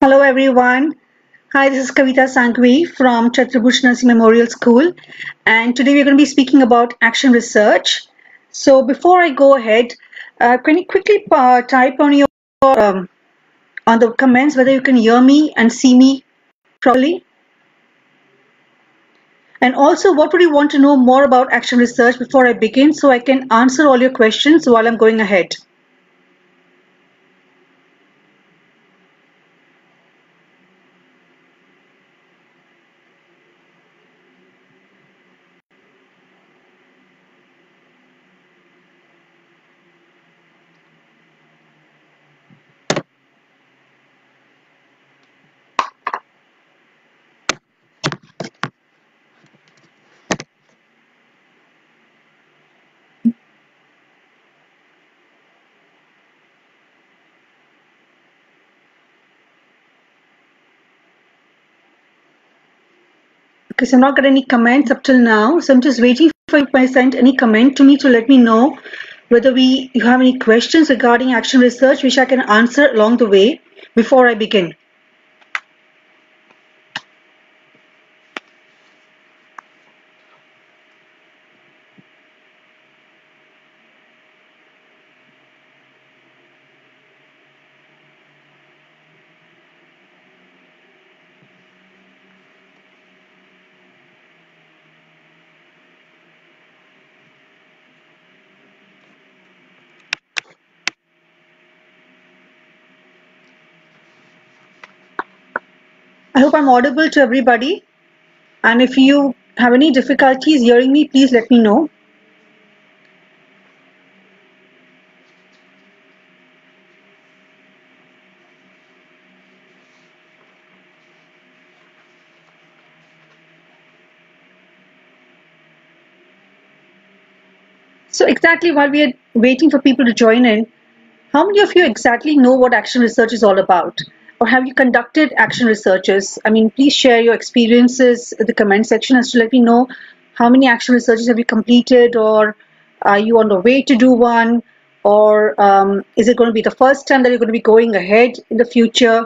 Hello everyone. Hi, this is Kavita Sanghvi from Chhatrapati Nursing Memorial School, and today we're going to be speaking about action research. So before I go ahead, can you quickly type on your on the comments whether you can hear me and see me properly? And also, what would you want to know more about action research before I begin, so I can answer all your questions while I'm going ahead? Because I've not got any comments up till now, so I'm just waiting for you to send any comment to me to let me know whether you have any questions regarding action research which I can answer along the way before I begin. I hope I'm audible to everybody, and if you have any difficulties hearing me, please let me know. So exactly while we are waiting for people to join in, how many of you exactly know what action research is all about? Or have you conducted action researches? I mean, please share your experiences in the comment section as to let me know how many action researches have you completed, or are you on the way to do one, or is it going to be the first time that you're going to be going ahead in the future?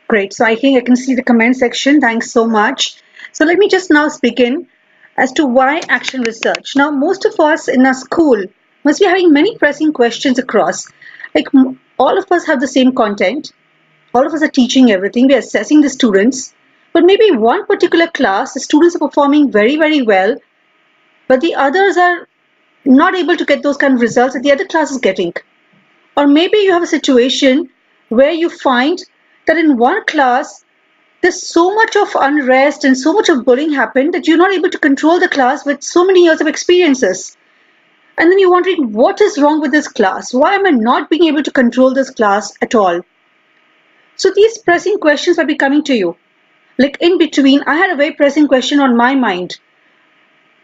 Great. So I think I can see the comment section. Thanks so much. So let me just now begin as to why action research. Now, most of us in our school must be having many pressing questions across. Like all of us have the same content. All of us are teaching everything. We are assessing the students. But maybe one particular class, the students are performing very, very well, but the others are not able to get those kind of results that the other class is getting. Or maybe you have a situation where you find that in one class, there's so much of unrest and so much of bullying happened that you're not able to control the class with so many years of experiences. And then you're wondering, what is wrong with this class? Why am I not being able to control this class at all? So these pressing questions might be coming to you. Like in between, I had a very pressing question on my mind.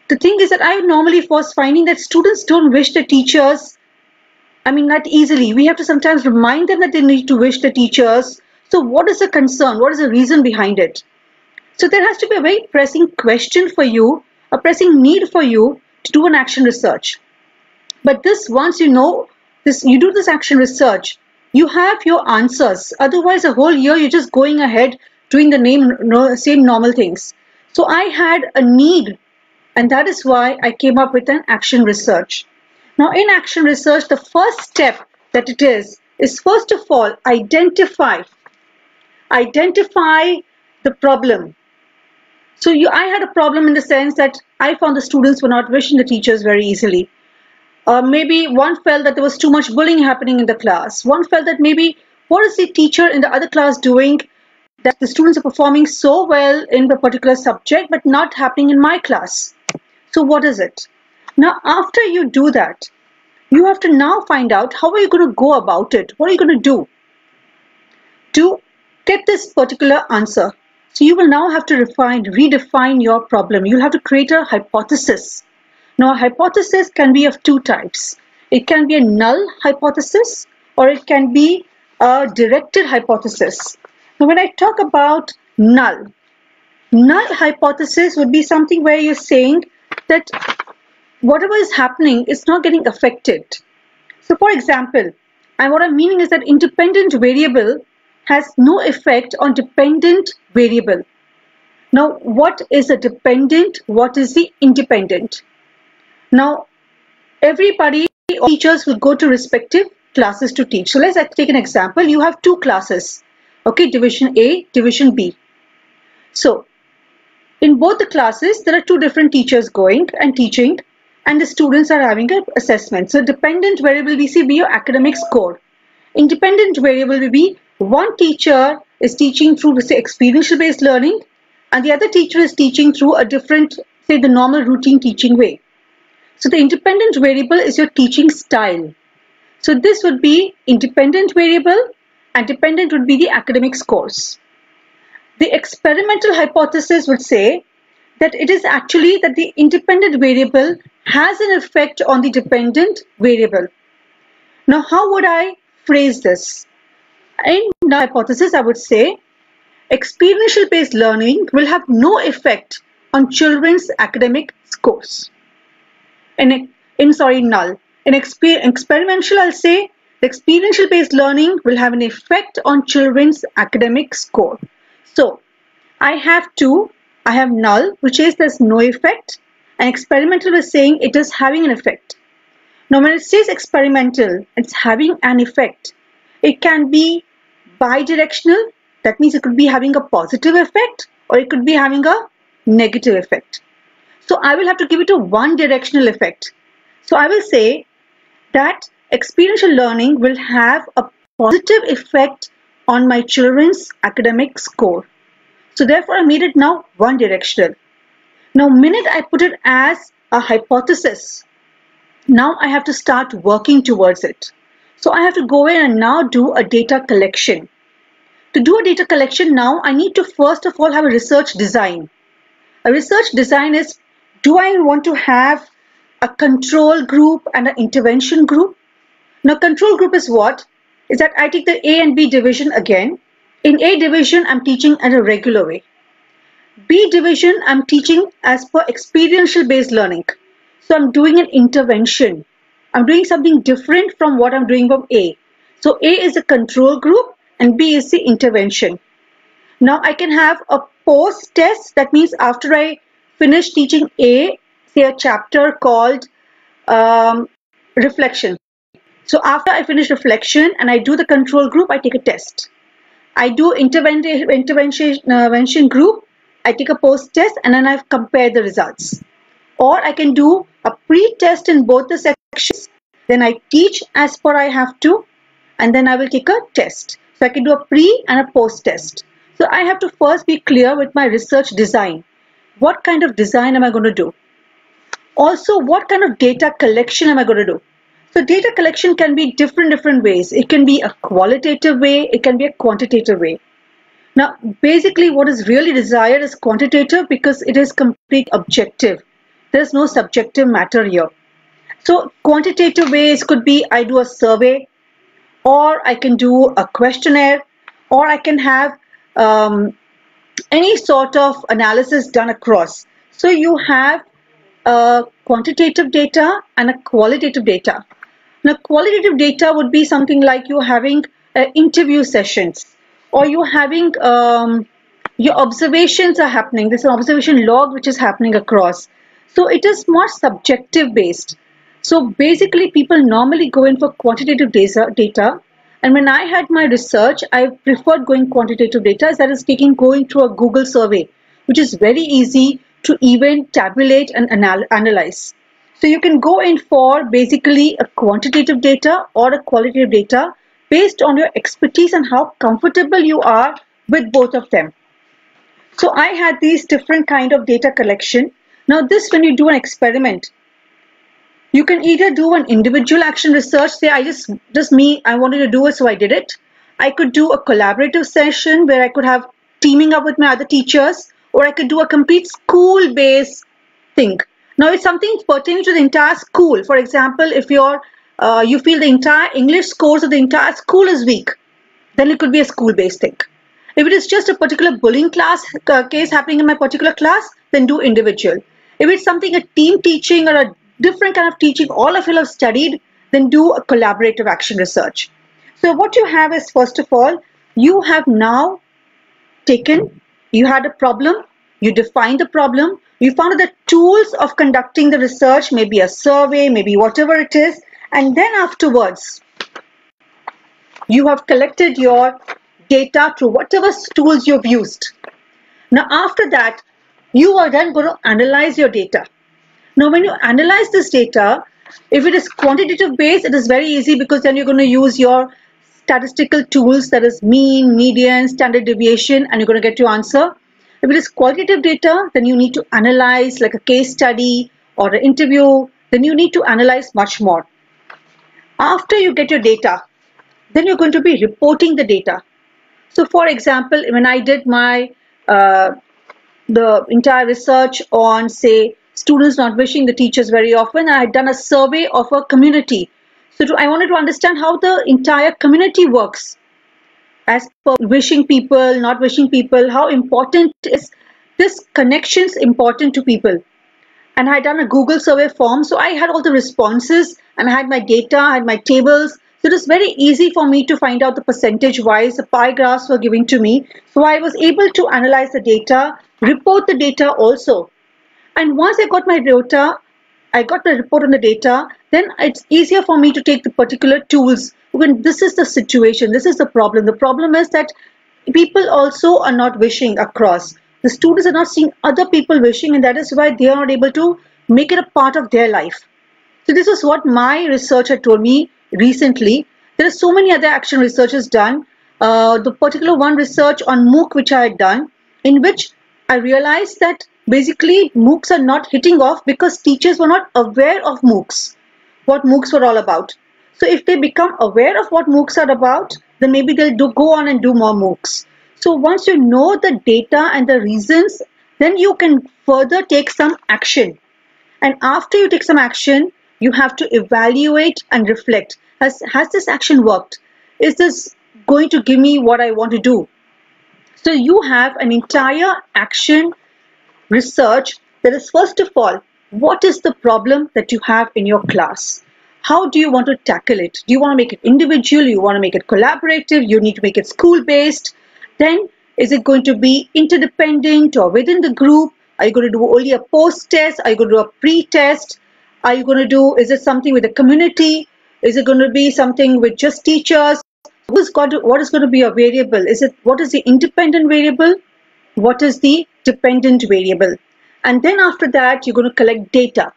The thing is that I normally was finding that students don't wish the teachers, not easily. We have to sometimes remind them that they need to wish the teachers. So what is the concern? What is the reason behind it? So there has to be a very pressing question for you, a pressing need for you to do an action research. But this, once you know this, you do this action research, you have your answers. Otherwise, a whole year you're just going ahead doing the same normal things. So I had a need, and that is why I came up with an action research. Now, in action research, the first step that it is first of all, identify the problem. So I had a problem in the sense that I found the students were not wishing the teachers very easily. Maybe one felt that there was too much bullying happening in the class. One felt that maybe what is the teacher in the other class doing that the students are performing so well in the particular subject but not happening in my class. So what is it? Now, after you do that, you have to now find out how are you going to go about it? What are you going to do to get this particular answer? So you will now have to redefine your problem. You'll have to create a hypothesis. Now, a hypothesis can be of two types. It can be a null hypothesis or it can be a directed hypothesis. Now, when I talk about null, Null hypothesis would be something where you're saying that whatever is happening is not getting affected. So for example, and what I'm meaning is that independent variable has no effect on dependent variable. Now, what is a dependent? What is the independent? Now, everybody, all teachers will go to respective classes to teach. So let's take an example. You have two classes, okay, division A, division B. So in both the classes, there are two different teachers going and teaching, and the students are having an assessment. So dependent variable we see be your academic score. Independent variable will be one teacher is teaching through, say, experiential based learning, and the other teacher is teaching through a different, say, the normal routine teaching way. So the independent variable is your teaching style. So this would be independent variable, and dependent would be the academic scores. The experimental hypothesis would say that it is actually that the independent variable has an effect on the dependent variable. Now, how would I phrase this? In the hypothesis, I would say experiential based learning will have no effect on children's academic scores. In null. In experiential, I'll say the experiential based learning will have an effect on children's academic score. So I have null, which is there's no effect, and experimental is saying it is having an effect. Now when it says experimental, it's having an effect. It can be bidirectional, that means it could be having a positive effect or it could be having a negative effect. So I will have to give it a one directional effect. So I will say that experiential learning will have a positive effect on my children's academic score. So therefore I made it now one directional. Now minute I put it as a hypothesis, now I have to start working towards it. So I have to go in and now do a data collection. To do a data collection now, I need to first of all have a research design. A research design is, do I want to have a control group and an intervention group? Now control group is what? Is that I take the A and B division again. In A division, I'm teaching in a regular way. B division, I'm teaching as per experiential based learning. So I'm doing an intervention. I'm doing something different from what I'm doing from A. So A is the control group and B is the intervention. Now I can have a post test. That means after I finish teaching A, say a chapter called reflection. So after I finish reflection and I do the control group, I take a test. I do intervention group, I take a post test and then I compare the results. Or I can do a pre-test in both the sections, then I teach as per I have to, and then I will take a test. So I can do a pre and a post test. So I have to first be clear with my research design. What kind of design am I going to do? Also, what kind of data collection am I going to do? So data collection can be different ways. It can be a qualitative way, it can be a quantitative way. Now, basically what is really desired is quantitative because it is complete objective. There is no subjective matter here. So quantitative ways could be I do a survey, or I can do a questionnaire, or I can have any sort of analysis done across. So you have quantitative data and a qualitative data. Now qualitative data would be something like you having interview sessions, or you having your observations are happening. There's an observation log which is happening across. So it is more subjective based. So basically people normally go in for quantitative data, and when I had my research, I preferred going quantitative data, that is going through a Google survey, which is very easy to even tabulate and analyze. So you can go in for basically a quantitative data or a qualitative data based on your expertise and how comfortable you are with both of them. So I had these different kind of data collection. Now this, when you do an experiment, you can either do an individual action research, say I wanted to do it, so I did it. I could do a collaborative session where I could have teaming up with my other teachers, or I could do a complete school-based thing. Now it's something pertaining to the entire school. For example, if you feel the entire English scores of the entire school is weak, then it could be a school-based thing. If it is just a particular bullying case happening in my particular class, then do individual. If it's something a team teaching or a different kind of teaching all of you have studied, then do a collaborative action research. So what you have is, first of all, you have now you had a problem, you defined the problem, you found the tools of conducting the research, maybe a survey, maybe whatever it is, and then afterwards, you have collected your data through whatever tools you've used. Now after that, you are then going to analyze your data. Now when you analyze this data, if it is quantitative based, it is very easy because then you're going to use your statistical tools, that is mean, median, standard deviation, and you're going to get your answer. If it is qualitative data, then you need to analyze like a case study or an interview, then you need to analyze much more. After you get your data, then you're going to be reporting the data. So for example, when I did my the entire research on, say, students not wishing the teachers very often, I had done a survey of a community. So I wanted to understand how the entire community works as per wishing people, not wishing people, how important is this connections important to people. And I had done a Google survey form, so I had all the responses and I had my data, I had my tables. So it was very easy for me to find out the percentage wise, the pie graphs were given to me. So I was able to analyze the data, report the data also. And once I got my data, I got the report on the data, then it's easier for me to take the particular tools. When this is the situation, this is the problem. The problem is that people also are not wishing across. The students are not seeing other people wishing, and that is why they are not able to make it a part of their life. So this is what my research had told me recently. There are so many other action researches done. The particular one research on MOOC which I had done, in which I realized that basically MOOCs are not hitting off because teachers were not aware of MOOCs, what MOOCs were all about. So if they become aware of what MOOCs are about, then maybe they'll go on and do more MOOCs. So once you know the data and the reasons, then you can further take some action. And after you take some action, you have to evaluate and reflect. Has this action worked? Is this going to give me what I want to do? So you have an entire action research that is, first of all, what is the problem that you have in your class? How do you want to tackle it? Do you want to make it individual? You want to make it collaborative? You need to make it school-based? Then is it going to be interdependent or within the group? Are you going to do only a post-test? Are you going to do a pre-test? Are you going to do, is it something with the community? Is it going to be something with just teachers? What is going to be a variable? What is the independent variable? What is the dependent variable? And then after that, you're going to collect data.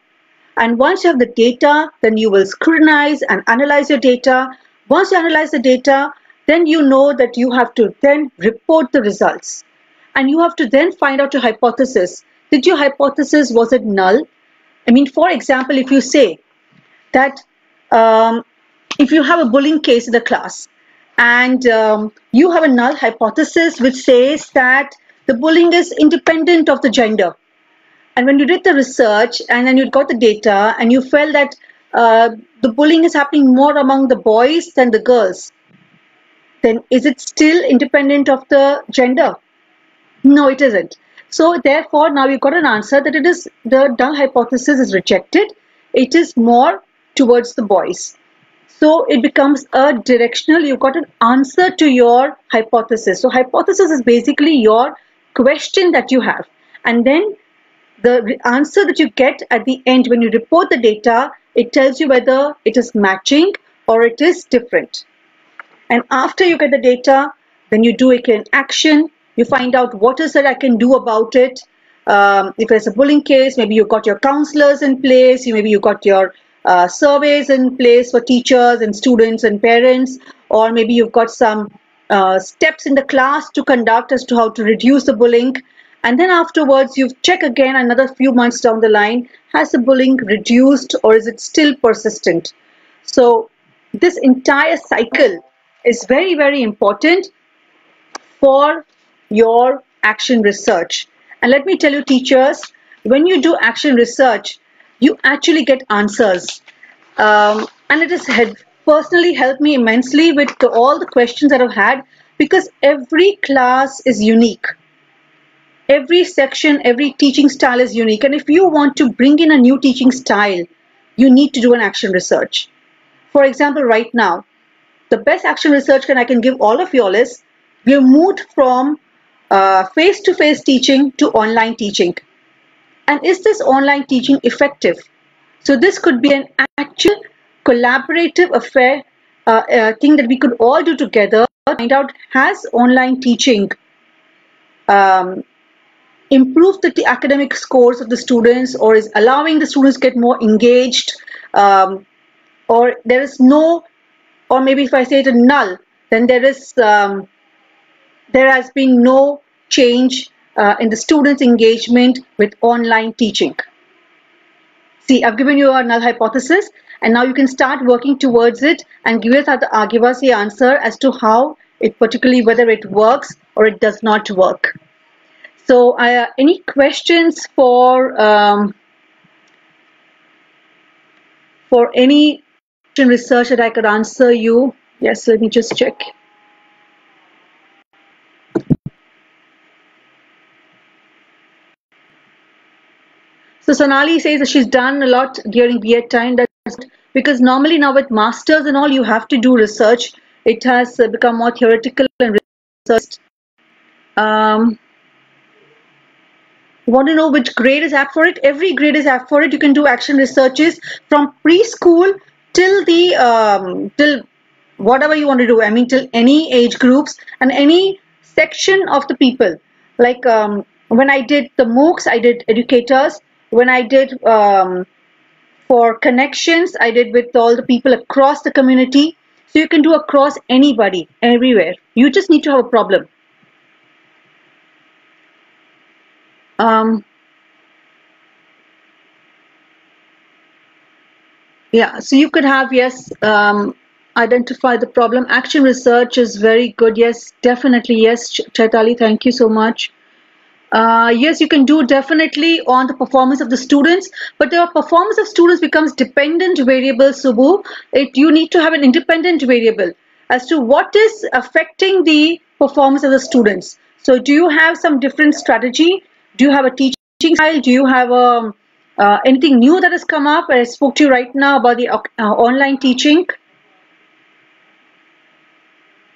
And once you have the data, then you will scrutinize and analyze your data. Once you analyze the data, then you know that you have to then report the results. And you have to then find out your hypothesis. Did your hypothesis, was it null? I mean, for example, if you say that if you have a bullying case in the class and you have a null hypothesis which says that the bullying is independent of the gender. And when you did the research and then you got the data and you felt that the bullying is happening more among the boys than the girls, then is it still independent of the gender? No, it isn't. So therefore, now you've got an answer that it is, the null hypothesis is rejected. It is more towards the boys. So it becomes a directional, you've got an answer to your hypothesis. So hypothesis is basically your question that you have. And then the answer that you get at the end when you report the data, it tells you whether it is matching or it is different. And after you get the data, then you do it in action. You find out what is it I can do about it. If there's a bullying case, maybe you've got your counselors in place, maybe you've got your surveys in place for teachers and students and parents, or maybe you've got some steps in the class to conduct as to how to reduce the bullying. And then afterwards, you check again another few months down the line, has the bullying reduced or is it still persistent? So this entire cycle is very, very important for your action research. And let me tell you, teachers, when you do action research, you actually get answers. And it has personally helped me immensely with all the questions that I've had. because every class is unique. Every section, every teaching style is unique. And if you want to bring in a new teaching style, you need to do an action research. For example, right now, the best action research I can give all of you all is we have moved from face-to-face teaching to online teaching. And is this online teaching effective? So this could be an actual collaborative affair, thing that we could all do together to find out, has online teaching improve the academic scores of the students, or is allowing the students to get more engaged, or there is no, or maybe if I say it a null, then there has been no change in the students' engagement with online teaching. See, I've given you a null hypothesis, and now you can start working towards it and give us the answer as to how it, particularly whether it works or it does not work. So, any questions for any research that I could answer you? Yes, let me just check. So Sonali says that she's done a lot during B.Ed time. That's because normally now with masters and all, you have to do research. It has become more theoretical and research. Want to know which grade is apt for it? Every grade is apt for it. You can do action researches from preschool till the till whatever you want to do. I mean, till any age groups and any section of the people. Like when I did the MOOCs, I did educators. When I did for connections, I did with all the people across the community. So you can do across anybody, everywhere. You just need to have a problem. Yeah, so you could have, yes, identify the problem. Action research is very good. Yes, definitely. Yes, Chaitali, thank you so much. Yes, you can do definitely on the performance of the students, but the performance of students becomes dependent variable, Subbu. You need to have an independent variable as to what is affecting the performance of the students. So do you have some different strategy? Do you have a teaching style? Do you have anything new that has come up? I spoke to you right now about the online teaching.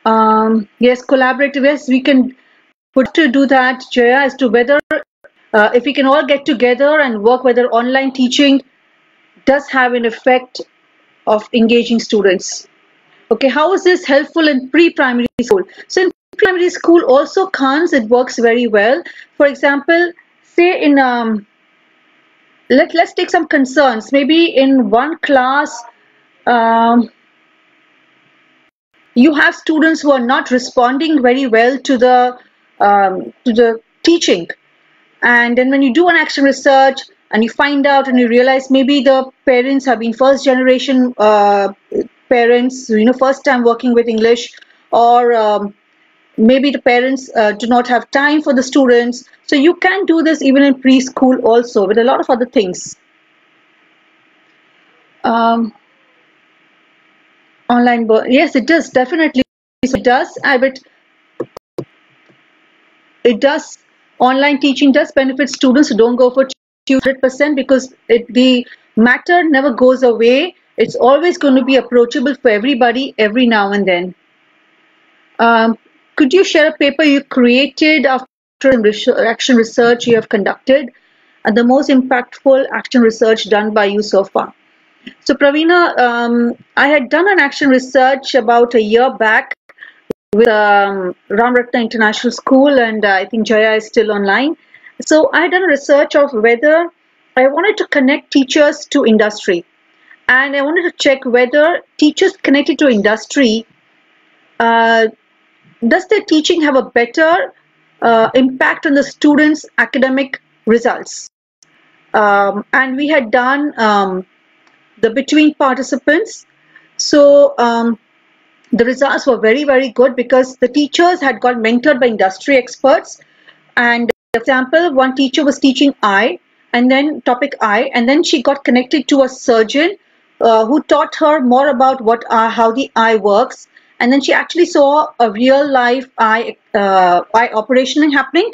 Yes, collaborative. Yes, we can put to do that, Jaya, as to whether if we can all get together and work, whether online teaching does have an effect of engaging students. Okay, how is this helpful in pre-primary school? So in primary school also counts, it works very well. For example, say in let's take some concerns. Maybe in one class you have students who are not responding very well to the teaching, and then when you do an action research and you find out and you realize maybe the parents have been first generation parents, first time working with English, or maybe the parents do not have time for the students. So you can do this even in preschool also with a lot of other things. Online, yes, it does, definitely. It does. It does. Online teaching does benefit students who don't go for 200%, because the matter never goes away. It's always going to be approachable for everybody every now and then. Could you share a paper you created after action research you have conducted, and the most impactful action research done by you so far? So Praveena, I had done an action research about a year back with Ramratna International School, and I think Jaya is still online. So I had done a research of whether I wanted to connect teachers to industry, and I wanted to check whether teachers connected to industry, does their teaching have a better impact on the students' academic results? And we had done the between participants. So the results were very, very good, because the teachers had got mentored by industry experts. And for example, one teacher was teaching eye, and then topic eye, and then she got connected to a surgeon who taught her more about how the eye works. and then she actually saw a real life eye operation happening.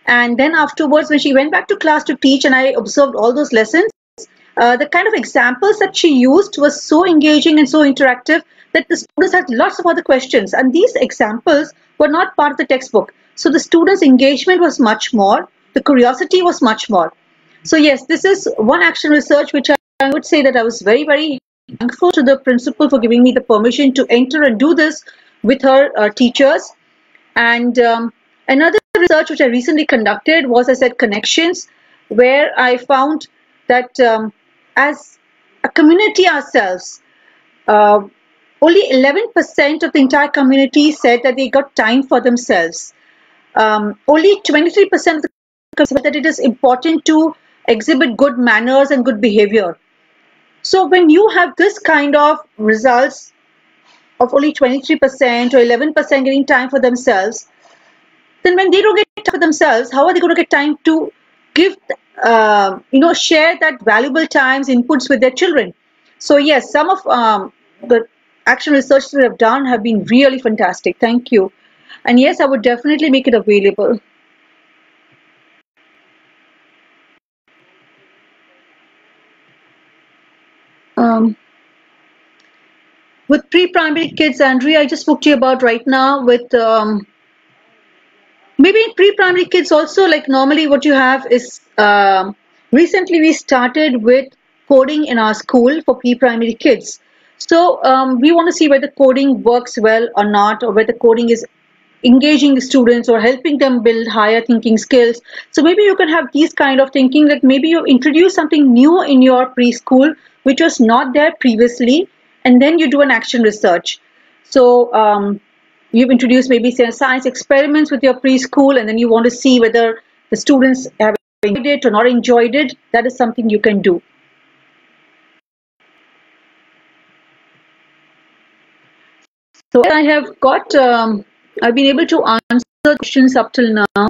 And then afterwards, when she went back to class to teach, and I observed all those lessons, the kind of examples that she used was so engaging and so interactive that the students had lots of other questions. And these examples were not part of the textbook. So the students' engagement was much more, the curiosity was much more. So yes, this is one action research which I would say that I was very, very thankful to the principal for giving me the permission to enter and do this with her teachers. And another research which I recently conducted was, I said, connections, where I found that as a community ourselves, only 11% of the entire community said that they got time for themselves. Only 23% of the community said that it is important to exhibit good manners and good behavior. So when you have this kind of results of only 23% or 11% getting time for themselves, then when they don't get time for themselves, how are they going to get time to give, share that valuable times, inputs with their children? So yes, some of the action research that I've done have been really fantastic. Thank you. And yes, I would definitely make it available. With pre-primary kids, Andrea, I just spoke to you about right now. With maybe pre-primary kids also, like normally what you have is, recently we started with coding in our school for pre-primary kids. So we want to see whether coding works well or not, or whether coding is engaging the students or helping them build higher thinking skills. So maybe you can have these kind of thinking, that maybe you introduce something new in your preschool which was not there previously, and then you do an action research. So you've introduced maybe science experiments with your preschool, and then you want to see whether the students have enjoyed it or not enjoyed it. That is something you can do. So I have got, I've been able to answer questions up till now.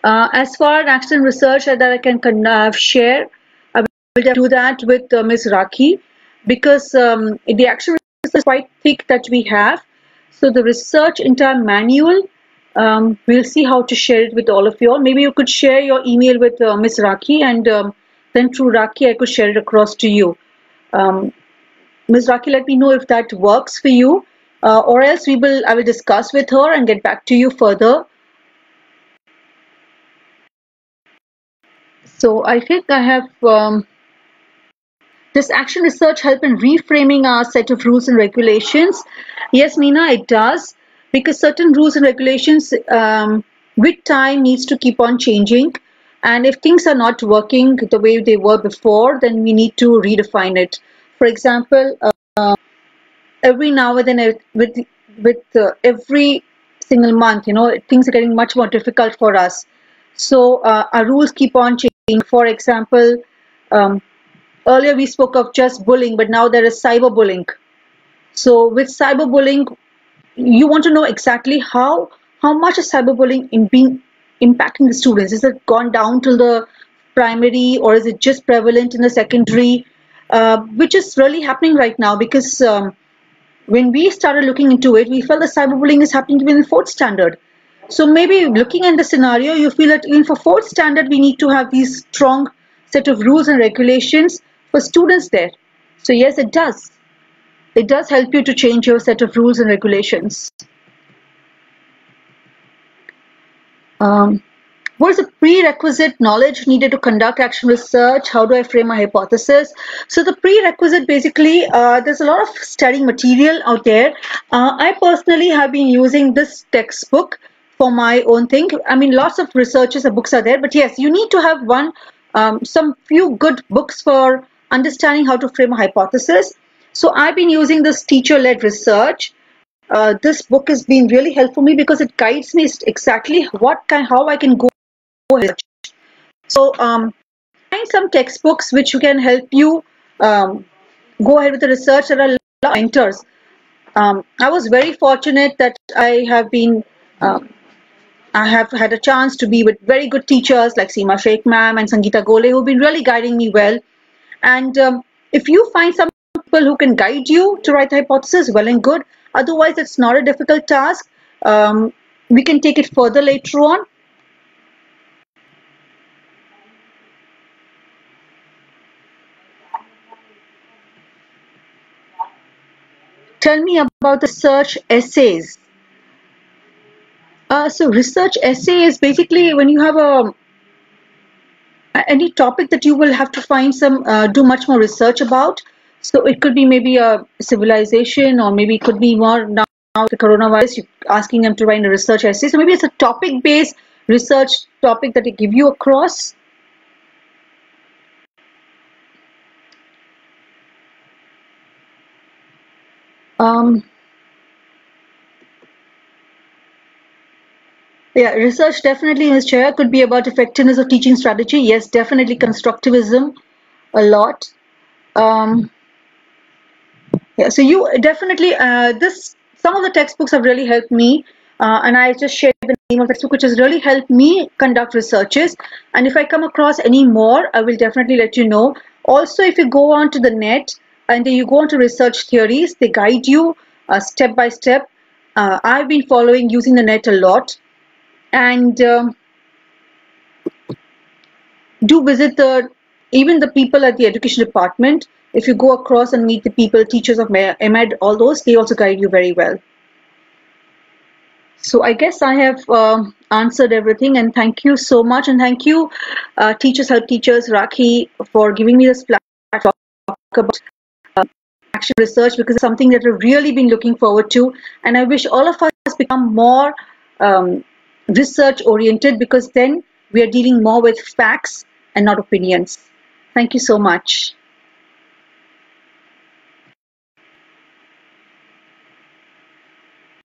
As far as action research that I can share, I will do that with Ms. Rakhi, because the action research is quite thick that we have. So the research entire manual, we'll see how to share it with all of you all. Maybe you could share your email with Ms. Rakhi, and then through Rakhi I could share it across to you. Ms. Rakhi, let me know if that works for you, or else I will discuss with her and get back to you further. So I think I have this action research help in reframing our set of rules and regulations. Yes, Meena, it does, because certain rules and regulations with time needs to keep on changing. And if things are not working the way they were before, then we need to redefine it. For example, every now and then with every single month, things are getting much more difficult for us. So our rules keep on changing. For example, earlier we spoke of just bullying, but now there is cyberbullying. So with cyberbullying, you want to know exactly how much is cyberbullying impacting the students. Is it gone down till the primary, or is it just prevalent in the secondary? Which is really happening right now, because when we started looking into it, we felt that cyberbullying is happening even in 4th standard. So maybe looking at the scenario, you feel that even for 4th standard, we need to have these strong set of rules and regulations for students there. So yes, it does. It does help you to change your set of rules and regulations. What is the prerequisite knowledge needed to conduct action research? How do I frame my hypothesis? So the prerequisite, basically, there's a lot of studying material out there. I personally have been using this textbook for my own thing. I mean, lots of researches and books are there, but yes, you need to have some few good books for understanding how to frame a hypothesis. So I've been using this teacher-led research. This book has been really helpful for me because it guides me exactly how I can go ahead. So find some textbooks which can help you go ahead with the research. There are a lot of mentors. I was very fortunate that I have had a chance to be with very good teachers like Seema Sheikh ma'am and Sangeeta Gole, who've been really guiding me well. And if you find some people who can guide you to write the hypothesis, well and good. Otherwise, it's not a difficult task. We can take it further later on. Tell me about the research essays. So research essay is basically when you have any topic that you will have to find some do much more research about. So it could be maybe a civilization, or maybe it could be more now the coronavirus. You're asking them to write a research essay. So maybe it's a topic-based research topic that they give you across. Um, yeah, research definitely, Ms. Chair, could be about effectiveness of teaching strategy. Yes, definitely constructivism a lot. Um, Yeah, so you definitely this some of the textbooks have really helped me, and I just shared the name of the textbook which has really helped me conduct researches. And if I come across any more, I will definitely let you know. Also, if you go on to the net and then you go on to research theories, they guide you step by step. I've been following using the net a lot, and do visit the even the people at the education department. If you go across and meet the people, teachers of MED, all those, they also guide you very well. So I guess I have answered everything, and thank you so much, and thank you, Teachers Help Teachers, Rakhi, for giving me this platform to talk about action research, because it's something that I've really been looking forward to, and I wish all of us become more research oriented, because then we are dealing more with facts and not opinions. Thank you so much.